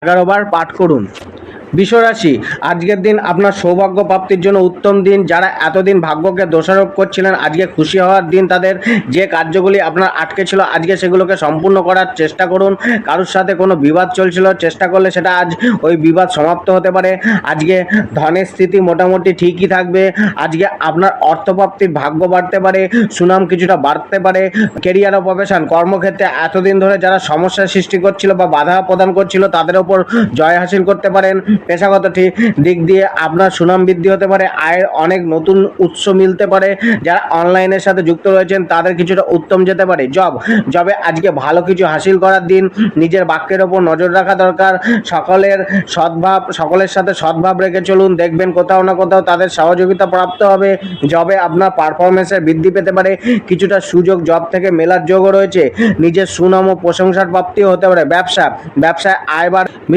11 বার পাঠ করুন। বিশ্বরাশি, আজকের দিন আপনার সৌভাগ্য প্রাপ্তির জন্য উত্তম দিন। যারা এতদিন ভাগ্যকে দোষারোপ করছিলেন, আজকে খুশি হওয়ার দিন তাদের। যে কার্যগুলি আপনার আটকে ছিল, আজকে সেগুলোকে সম্পূর্ণ করার চেষ্টা করুন। কারোর সাথে কোনো বিবাদ চলছিল, চেষ্টা করলে সেটা আজ ওই বিবাদ সমাপ্ত হতে পারে। আজকে ধনের স্থিতি মোটামুটি ঠিকই থাকবে। আজকে আপনার অর্থপ্রাপ্তির ভাগ্য বাড়তে পারে, সুনাম কিছুটা বাড়তে পারে। কেরিয়ার ও প্রফেশন, কর্মক্ষেত্রে এতদিন ধরে যারা সমস্যার সৃষ্টি করছিল বা বাধা প্রদান করছিল তাদের ওপর জয় হাসিল করতে পারেন। পেশাগত দিক দিয়ে আপনার সুনাম বৃদ্ধি হতে পারে, আয়ের অনেক নতুন উৎস মিলতে পারে। যারা অনলাইনের সাথে যুক্ত রয়েছেন তাদের কিছুটা উত্তম যেতে পারে। জবে আজকে ভালো কিছু হাসিল করার দিন। নিজের বাক্যের ওপর নজর রাখা দরকার। সকলের সাথে সদ্ভাব রেখে চলুন, দেখবেন কোথাও না কোথাও তাদের সহযোগিতা প্রাপ্ত হবে। জবে আপনার পারফরমেন্সের বৃদ্ধি পেতে পারে, কিছুটা সুযোগ জব থেকে মেলার যোগও রয়েছে। নিজের সুনাম ও প্রশংসার প্রাপ্তিও হতে পারে। ব্যবসায় আয়